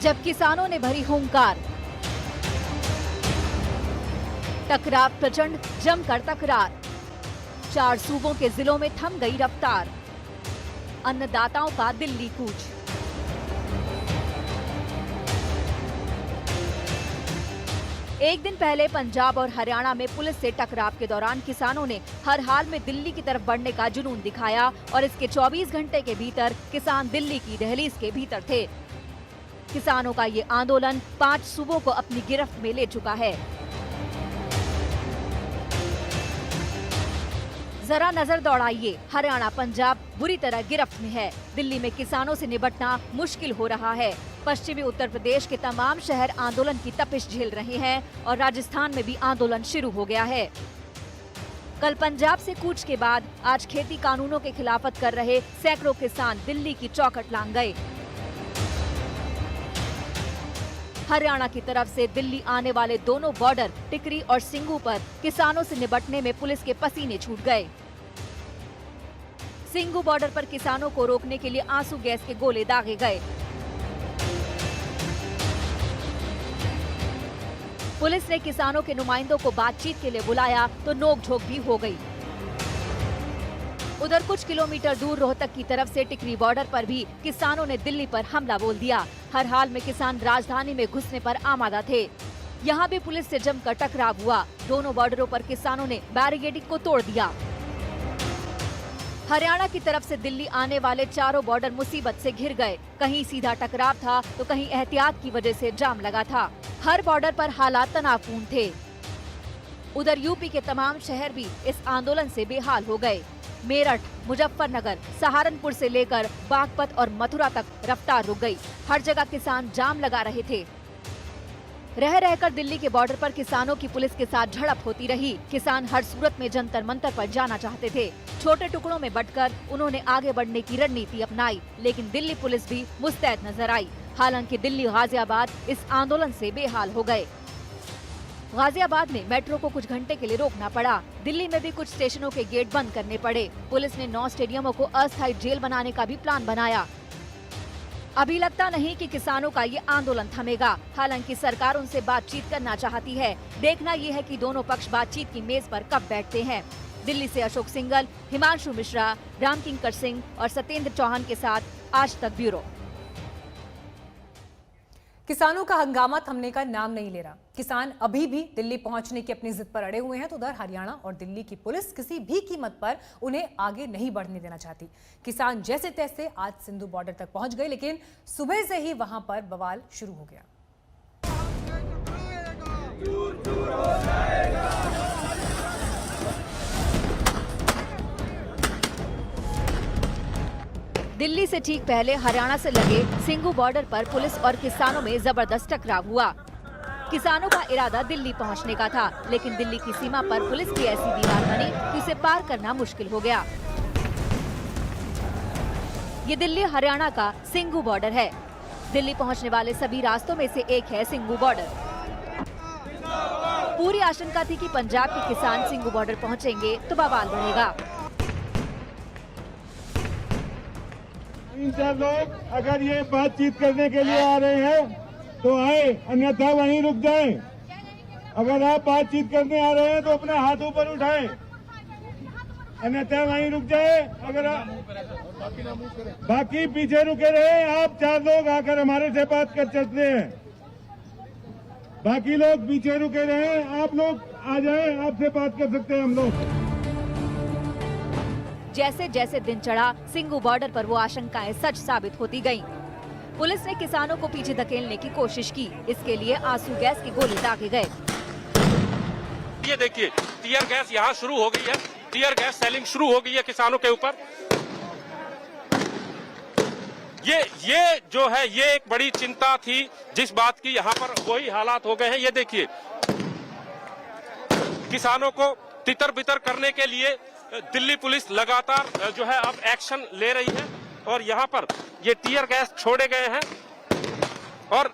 जब किसानों ने भरी हुंकार, टकराव प्रचंड, जमकर तकरार, 4 सूबों के जिलों में थम गई रफ्तार, अन्नदाताओं का दिल्ली कूच। एक दिन पहले पंजाब और हरियाणा में पुलिस से टकराव के दौरान किसानों ने हर हाल में दिल्ली की तरफ बढ़ने का जुनून दिखाया और इसके 24 घंटे के भीतर किसान दिल्ली की दहलीज के भीतर थे। किसानों का ये आंदोलन 5 सूबों को अपनी गिरफ्त में ले चुका है। जरा नजर दौड़ाइए, हरियाणा पंजाब बुरी तरह गिरफ्त में है। दिल्ली में किसानों से निपटना मुश्किल हो रहा है। पश्चिमी उत्तर प्रदेश के तमाम शहर आंदोलन की तपिश झेल रहे हैं और राजस्थान में भी आंदोलन शुरू हो गया है। कल पंजाब से कूच के बाद आज खेती कानूनों के खिलाफत कर रहे सैकड़ों किसान दिल्ली की चौखट लांघ गए। हरियाणा की तरफ से दिल्ली आने वाले दोनों बॉर्डर टिकरी और सिंगू पर किसानों से निपटने में पुलिस के पसीने छूट गए। सिंगू बॉर्डर पर किसानों को रोकने के लिए आंसू गैस के गोले दागे गए। पुलिस ने किसानों के नुमाइंदों को बातचीत के लिए बुलाया तो नोकझोंक भी हो गई। उधर कुछ किलोमीटर दूर रोहतक की तरफ से टिकरी बॉर्डर पर भी किसानों ने दिल्ली पर हमला बोल दिया। हर हाल में किसान राजधानी में घुसने पर आमादा थे। यहाँ भी पुलिस से जमकर टकराव हुआ। दोनों बॉर्डरों पर किसानों ने बैरिकेडिंग को तोड़ दिया। हरियाणा की तरफ से दिल्ली आने वाले चारों बॉर्डर मुसीबत से घिर गए। कहीं सीधा टकराव था तो कहीं एहतियात की वजह से जाम लगा था। हर बॉर्डर पर हालात तनावपूर्ण थे। उधर यूपी के तमाम शहर भी इस आंदोलन से बेहाल हो गए। मेरठ, मुजफ्फरनगर, सहारनपुर से लेकर बागपत और मथुरा तक रफ्तार रुक गई। हर जगह किसान जाम लगा रहे थे। रह रहकर दिल्ली के बॉर्डर पर किसानों की पुलिस के साथ झड़प होती रही। किसान हर सूरत में जंतर मंतर पर जाना चाहते थे। छोटे टुकड़ों में बंटकर उन्होंने आगे बढ़ने की रणनीति अपनाई, लेकिन दिल्ली पुलिस भी मुस्तैद नजर आई। हालांकि दिल्ली गाजियाबाद इस आंदोलन से बेहाल हो गए। गाजियाबाद में मेट्रो को कुछ घंटे के लिए रोकना पड़ा। दिल्ली में भी कुछ स्टेशनों के गेट बंद करने पड़े। पुलिस ने 9 स्टेडियमों को अस्थायी जेल बनाने का भी प्लान बनाया। अभी लगता नहीं कि किसानों का ये आंदोलन थमेगा। हालांकि सरकार उनसे बातचीत करना चाहती है। देखना ये है कि दोनों पक्ष बातचीत की मेज पर कब बैठते हैं। दिल्ली से अशोक सिंघल, हिमांशु मिश्रा, रामकिंकर सिंह और सत्येंद्र चौहान के साथ आज तक ब्यूरो। किसानों का हंगामा थमने का नाम नहीं ले रहा। किसान अभी भी दिल्ली पहुंचने की अपनी जिद पर अड़े हुए हैं, तो उधर हरियाणा और दिल्ली की पुलिस किसी भी कीमत पर उन्हें आगे नहीं बढ़ने देना चाहती। किसान जैसे तैसे आज सिंधु बॉर्डर तक पहुंच गए, लेकिन सुबह से ही वहां पर बवाल शुरू हो गया। दिल्ली से ठीक पहले हरियाणा से लगे सिंगू बॉर्डर पर पुलिस और किसानों में जबरदस्त टकराव हुआ। किसानों का इरादा दिल्ली पहुंचने का था, लेकिन दिल्ली की सीमा पर पुलिस की ऐसी दीवार बनी कि उसे पार करना मुश्किल हो गया। ये दिल्ली हरियाणा का सिंगू बॉर्डर है। दिल्ली पहुंचने वाले सभी रास्तों में से एक है सिंगू बॉर्डर। पूरी आशंका थी कि पंजाब के किसान सिंगू बॉर्डर पहुंचेंगे तो बवाल बढ़ेगा। 3-4 लोग अगर ये बातचीत करने के लिए आ रहे हैं तो आए, अन्यथा वहीं रुक जाएं। अगर आप बातचीत करने आ रहे हैं तो अपने हाथ ऊपर उठाएं, अन्यथा वहीं रुक जाए। अगर बाकी पीछे रुके रहे, आप 4 लोग आकर हमारे से बात कर सकते हैं। बाकी लोग पीछे रुके रहे, आप लोग आ जाएं, आपसे बात कर सकते हैं हम लोग। जैसे जैसे दिन चढ़ा, सिंगू बॉर्डर पर वो आशंकाएं सच साबित होती गईं। पुलिस ने किसानों को पीछे धकेलने की कोशिश की। इसके लिए आंसू गैस के गोले दागे गए। ये देखिए, टीयर गैस यहाँ शुरू हो गई है। टीयर गैस सेलिंग शुरू हो गई है किसानों के ऊपर। ये जो है, ये एक बड़ी चिंता थी जिस बात की, यहाँ पर वही हालात हो गए हैं। ये देखिए, किसानों को तितर बितर करने के लिए दिल्ली पुलिस लगातार जो है अब एक्शन ले रही है और यहाँ पर ये टीयर गैस छोड़े गए हैं। और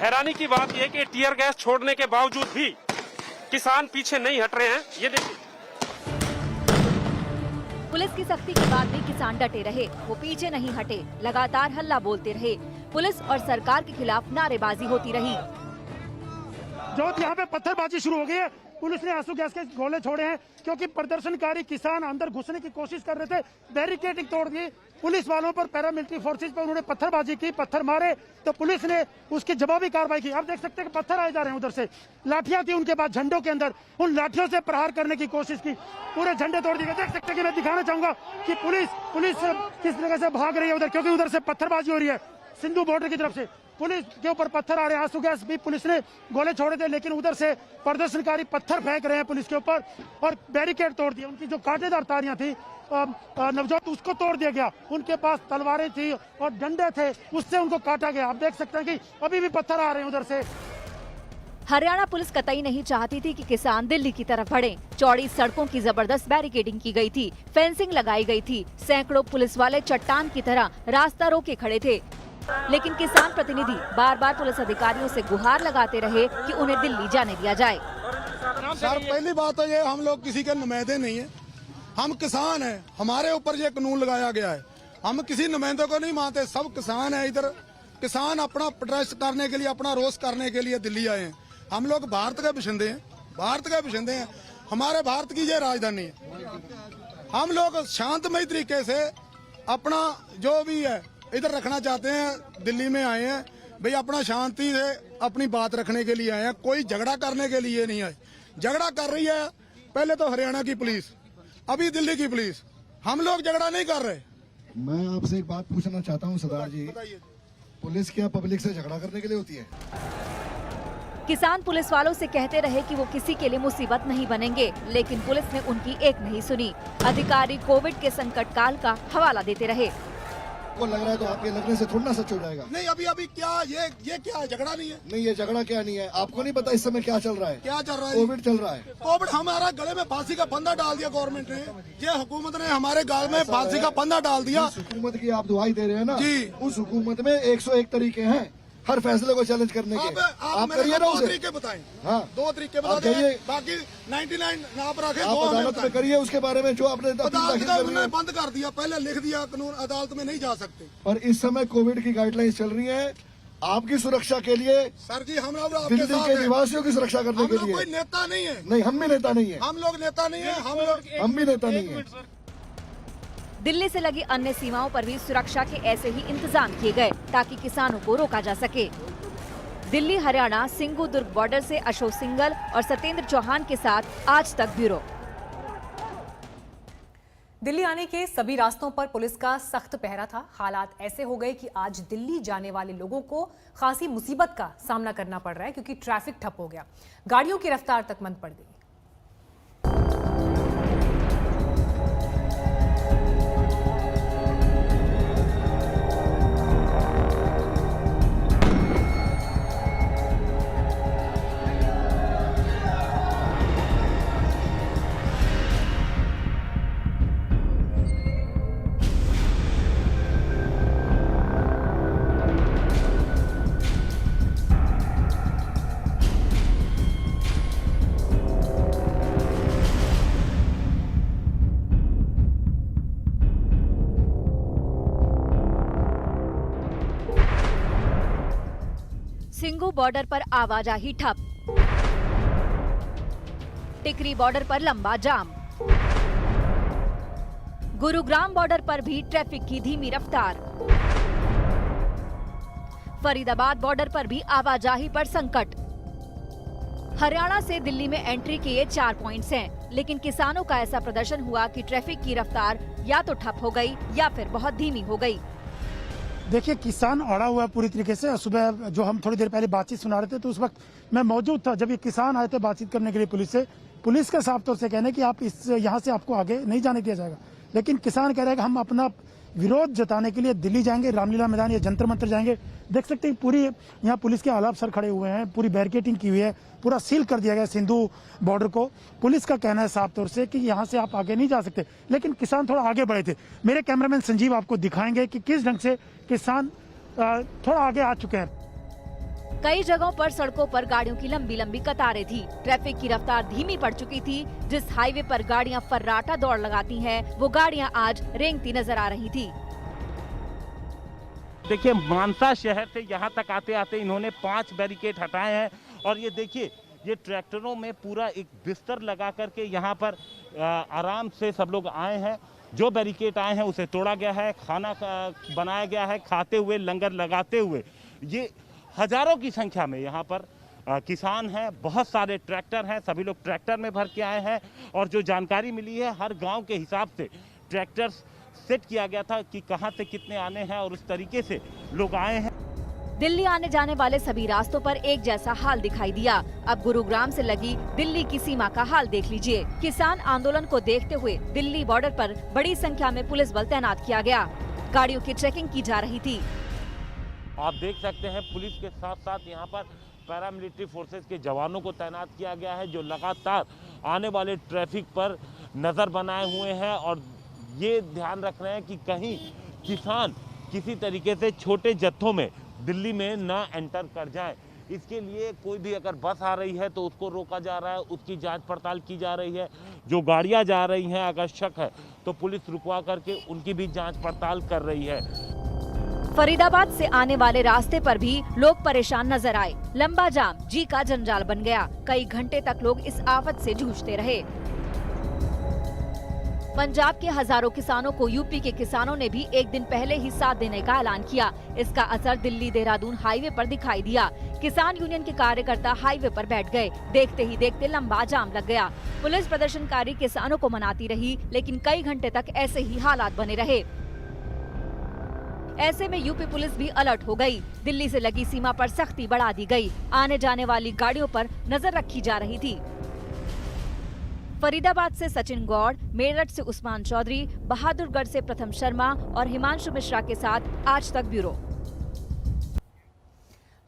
हैरानी की बात यह कि टीयर गैस छोड़ने के बावजूद भी किसान पीछे नहीं हट रहे हैं। ये देखिए, पुलिस की सख्ती के बाद भी किसान डटे रहे। वो पीछे नहीं हटे, लगातार हल्ला बोलते रहे। पुलिस और सरकार के खिलाफ नारेबाजी होती रही। जो यहाँ पे पत्थरबाजी शुरू हो गई है, पुलिस ने आंसू गैस के गोले छोड़े हैं क्योंकि प्रदर्शनकारी किसान अंदर घुसने की कोशिश कर रहे थे, बैरिकेडिंग तोड़ दी। पुलिस वालों पर, पैरामिलिट्री फोर्सेज पर उन्होंने पत्थरबाजी की, पत्थर मारे तो पुलिस ने उसकी जवाबी कार्रवाई की। आप देख सकते हैं कि पत्थर आए जा रहे हैं उधर से, लाठियां थी उनके पास झंडों के अंदर, उन लाठियों से प्रहार करने की कोशिश की, पूरे झंडे तोड़ दिए। देख सकते हैं कि मैं दिखाना चाहूंगा कि पुलिस किस तरह से भाग रही है उधर, क्योंकि उधर से पत्थरबाजी हो रही है सिंधु बॉर्डर की तरफ से। पुलिस के ऊपर पत्थर आ रहे हैं, आंसू गैस भी पुलिस ने गोले छोड़े थे, लेकिन उधर से प्रदर्शनकारी पत्थर फेंक रहे हैं पुलिस के ऊपर और बैरिकेड तोड़ दिए। उनकी जो कांटेदार तारियां थी नवजोत, उसको तोड़ दिया गया। उनके पास तलवारें थी और डंडे थे, उससे उनको काटा गया। आप देख सकते हैं कि अभी भी पत्थर आ रहे हैं उधर से। हरियाणा पुलिस कतई नहीं चाहती थी कि किसान दिल्ली की तरफ बढ़े। चौड़ी सड़कों की जबरदस्त बैरिकेडिंग की गई थी, फेंसिंग लगाई गई थी, सैकड़ों पुलिस वाले चट्टान की तरह रास्ता रोके खड़े थे। लेकिन किसान प्रतिनिधि बार बार पुलिस अधिकारियों से गुहार लगाते रहे कि उन्हें दिल्ली जाने दिया जाए। सर, पहली बात तो ये, हम लोग किसी के नुमाइंदे नहीं है, हम किसान हैं। हमारे ऊपर ये कानून लगाया गया है, हम किसी नुमाइंदे को नहीं मानते। सब किसान है इधर, किसान अपना प्रोटेस्ट करने के लिए, अपना रोष करने के लिए दिल्ली आए हैं। हम लोग भारत के बाशिंदे हैं, भारत के बाशिंदे हैं, हमारे भारत की ये राजधानी है। हम लोग शांतमय तरीके से अपना जो भी है इधर रखना चाहते हैं। दिल्ली में आए हैं भाई, अपना शांति से अपनी बात रखने के लिए आए हैं, कोई झगड़ा करने के लिए नहीं आए। झगड़ा कर रही है पहले तो हरियाणा की पुलिस, अभी दिल्ली की पुलिस, हम लोग झगड़ा नहीं कर रहे। मैं आपसे एक बात पूछना चाहता हूं सरदार जी, पुलिस क्या पब्लिक से झगड़ा करने के लिए होती है? किसान पुलिस वालों से कहते रहे कि वो किसी के लिए मुसीबत नहीं बनेंगे, लेकिन पुलिस ने उनकी एक नहीं सुनी। अधिकारी कोविड के संकट काल का हवाला देते रहे। को लग रहा है तो आपके लगने से थोड़ा ना सच हो जाएगा। नहीं, अभी क्या ये क्या है? झगड़ा नहीं है। नहीं, ये झगड़ा क्या नहीं है, आपको नहीं पता इस समय क्या चल रहा है? क्या चल रहा है? कोविड चल रहा है। कोविड, हमारा गले में फांसी का फंदा डाल दिया गवर्नमेंट ने, ये हुकूमत ने हमारे गाल में फांसी का फंदा डाल दिया। उस हुकूमत की आप दुहाई दे रहे हैं ना जी, उस हुकूमत में 101 तरीके हैं हर फैसले को चैलेंज करने के। आप करिए ना दो उसे। तरीके बताएं। हाँ, 2 तरीके बता दें, बाकी 99 आप रखें। आप अदालत में करिए उसके बारे में जो आपने अदालत का उन्होंने बंद कर दिया, पहले लिख दिया कानून, अदालत में नहीं जा सकते। और इस समय कोविड की गाइडलाइंस चल रही है आपकी सुरक्षा के लिए। सर जी, हम लोग दिल्ली के निवासियों की सुरक्षा करने के लिए। कोई नेता नहीं है। नहीं, हम भी नेता नहीं है। हम लोग नेता नहीं है, हम भी नेता नहीं है। दिल्ली से लगी अन्य सीमाओं पर भी सुरक्षा के ऐसे ही इंतजाम किए गए ताकि किसानों को रोका जा सके। दिल्ली हरियाणा सिंगू दुर्ग बॉर्डर से अशोक सिंगल और सत्येंद्र चौहान के साथ आज तक ब्यूरो। दिल्ली आने के सभी रास्तों पर पुलिस का सख्त पहरा था। हालात ऐसे हो गए कि आज दिल्ली जाने वाले लोगों को खासी मुसीबत का सामना करना पड़ रहा है क्योंकि ट्रैफिक ठप हो गया, गाड़ियों की रफ्तार तक मंद पड़ गई। सिंगू बॉर्डर पर आवाजाही ठप, टिकरी बॉर्डर पर लंबा जाम, गुरुग्राम बॉर्डर पर भी ट्रैफिक की धीमी रफ्तार, फरीदाबाद बॉर्डर पर भी आवाजाही पर संकट। हरियाणा से दिल्ली में एंट्री के ये 4 पॉइंट्स हैं, लेकिन किसानों का ऐसा प्रदर्शन हुआ कि ट्रैफिक की रफ्तार या तो ठप हो गई या फिर बहुत धीमी हो गई। देखिए, किसान अड़ा हुआ है पूरी तरीके से। सुबह जो हम थोड़ी देर पहले बातचीत सुना रहे थे तो उस वक्त मैं मौजूद था जब ये किसान आए थे बातचीत करने के लिए पुलिस से। पुलिस का साफ तौर से कहना है कि आप यहाँ से आपको आगे नहीं जाने दिया जाएगा, लेकिन किसान कह रहे हैं कि हम अपना विरोध जताने के लिए दिल्ली जाएंगे, रामलीला मैदान या जंतर मंतर जाएंगे। देख सकते हैं पूरी यहाँ पुलिस के आला अफसर खड़े हुए हैं, पूरी बैरिकेडिंग की हुई है, पूरा सील कर दिया गया सिंधु बॉर्डर को। पुलिस का कहना है साफ तौर से कि यहाँ से आप आगे नहीं जा सकते, लेकिन किसान थोड़ा आगे बढ़े थे। मेरे कैमरामैन संजीव आपको दिखाएंगे कि किस ढंग से किसान थोड़ा आगे आ चुके हैं। कई जगहों पर सड़कों पर गाड़ियों की लंबी लंबी कतारें थी, ट्रैफिक की रफ्तार धीमी पड़ चुकी थी। जिस हाईवे पर गाड़ियां फर्राटा दौड़ लगाती हैं, वो गाड़ियां आज रेंगती नजर आ रही थी। देखिए मानसा शहर से यहाँ तक आते आते इन्होंने 5 बैरिकेड हटाए हैं और ये देखिए ये ट्रैक्टरों में पूरा एक बिस्तर लगा करके यहाँ पर आराम से सब लोग आए हैं। जो बैरिकेड आए हैं उसे तोड़ा गया है, खाना बनाया गया है, खाते हुए लंगर लगाते हुए। ये हजारों की संख्या में यहाँ पर किसान हैं, बहुत सारे ट्रैक्टर हैं, सभी लोग ट्रैक्टर में भर के आए हैं और जो जानकारी मिली है हर गांव के हिसाब से ट्रैक्टर सेट किया गया था कि कहां से कितने आने हैं और उस तरीके से लोग आए हैं। दिल्ली आने जाने वाले सभी रास्तों पर एक जैसा हाल दिखाई दिया। अब गुरुग्राम से लगी दिल्ली की सीमा का हाल देख लीजिए। किसान आंदोलन को देखते हुए दिल्ली बॉर्डर पर बड़ी संख्या में पुलिस बल तैनात किया गया। गाड़ियों की चेकिंग की जा रही थी। आप देख सकते हैं पुलिस के साथ साथ यहाँ पर पैरामिलिट्री फोर्सेस के जवानों को तैनात किया गया है जो लगातार आने वाले ट्रैफिक पर नजर बनाए हुए हैं और ये ध्यान रख रहे हैं कि कहीं किसान किसी तरीके से छोटे जत्थों में दिल्ली में न एंटर कर जाए। इसके लिए कोई भी अगर बस आ रही है तो उसको रोका जा रहा है, उसकी जांच पड़ताल की जा रही है। जो गाड़ियां जा रही हैं अगर शक है तो पुलिस रुकवा करके उनकी भी जांच पड़ताल कर रही है। फरीदाबाद से आने वाले रास्ते पर भी लोग परेशान नजर आए। लंबा जाम जी का जंजाल बन गया। कई घंटे तक लोग इस आफत से जूझते रहे। पंजाब के हजारों किसानों को यूपी के किसानों ने भी एक दिन पहले ही साथ देने का ऐलान किया। इसका असर दिल्ली देहरादून हाईवे पर दिखाई दिया। किसान यूनियन के कार्यकर्ता हाईवे पर बैठ गए। देखते ही देखते लंबा जाम लग गया। पुलिस प्रदर्शनकारी किसानों को मनाती रही, लेकिन कई घंटे तक ऐसे ही हालात बने रहे। ऐसे में यूपी पुलिस भी अलर्ट हो गई। दिल्ली से लगी सीमा पर सख्ती बढ़ा दी गई। आने जाने वाली गाड़ियों पर नजर रखी जा रही थी। फरीदाबाद से सचिन गौड़, मेरठ से उस्मान चौधरी, बहादुरगढ़ से प्रथम शर्मा और हिमांशु मिश्रा के साथ आज तक ब्यूरो।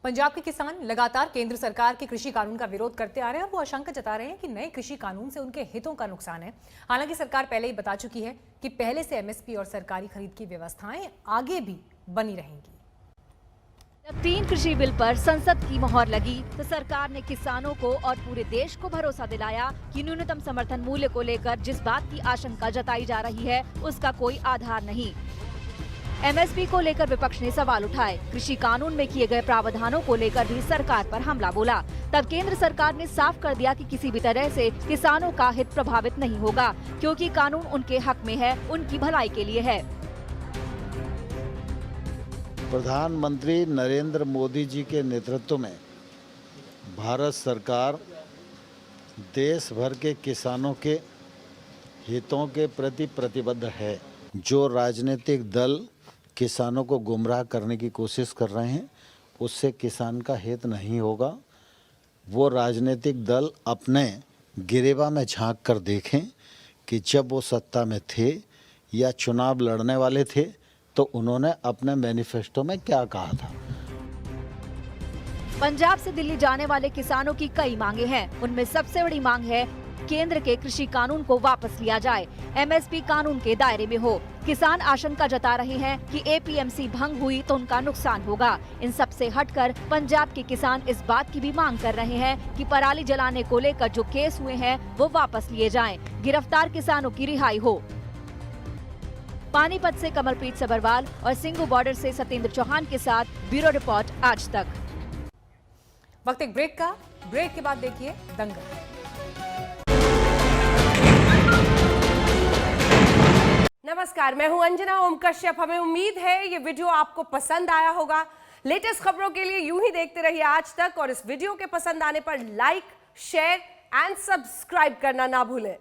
पंजाब के किसान लगातार केंद्र सरकार के कृषि कानून का विरोध करते आ रहे हैं और वो आशंका जता रहे हैं कि नए कृषि कानून से उनके हितों का नुकसान है। हालांकि सरकार पहले ही बता चुकी है कि पहले से एमएसपी और सरकारी खरीद की व्यवस्थाएं आगे भी बनी रहेंगी। जब 3 कृषि बिल पर संसद की मोहर लगी तो सरकार ने किसानों को और पूरे देश को भरोसा दिलाया कि न्यूनतम समर्थन मूल्य को लेकर जिस बात की आशंका जताई जा रही है उसका कोई आधार नहीं। एमएसपी को लेकर विपक्ष ने सवाल उठाए। कृषि कानून में किए गए प्रावधानों को लेकर भी सरकार पर हमला बोला। तब केंद्र सरकार ने साफ कर दिया कि किसी भी तरह से किसानों का हित प्रभावित नहीं होगा, क्योंकि कानून उनके हक में है, उनकी भलाई के लिए है। प्रधानमंत्री नरेंद्र मोदी जी के नेतृत्व में भारत सरकार देश भर के किसानों के हितों के प्रति प्रतिबद्ध है। जो राजनीतिक दल किसानों को गुमराह करने की कोशिश कर रहे हैं उससे किसान का हित नहीं होगा। वो राजनीतिक दल अपने गिरेबा में झांक कर देखें कि जब वो सत्ता में थे या चुनाव लड़ने वाले थे तो उन्होंने अपने मैनिफेस्टो में क्या कहा था। पंजाब से दिल्ली जाने वाले किसानों की कई मांगे हैं। उनमें सबसे बड़ी मांग है केंद्र के कृषि कानून को वापस लिया जाए, एमएसपी कानून के दायरे में हो। किसान आशंका जता रहे हैं कि एपीएमसी भंग हुई तो उनका नुकसान होगा। इन सब से हटकर पंजाब के किसान इस बात की भी मांग कर रहे हैं कि पराली जलाने को लेकर जो केस हुए हैं वो वापस लिए जाएं, गिरफ्तार किसानों की रिहाई हो। पानीपत से कमलप्रीत सबरवाल और सिंगू बॉर्डर से सत्येंद्र चौहान के साथ ब्यूरो रिपोर्ट आज तक। वक्त एक ब्रेक का। ब्रेक के बाद देखिए दंगल। नमस्कार, मैं हूं अंजना ओम कश्यप। हमें उम्मीद है ये वीडियो आपको पसंद आया होगा। लेटेस्ट खबरों के लिए यूं ही देखते रहिए आज तक और इस वीडियो के पसंद आने पर लाइक, शेयर एंड सब्सक्राइब करना ना भूलें।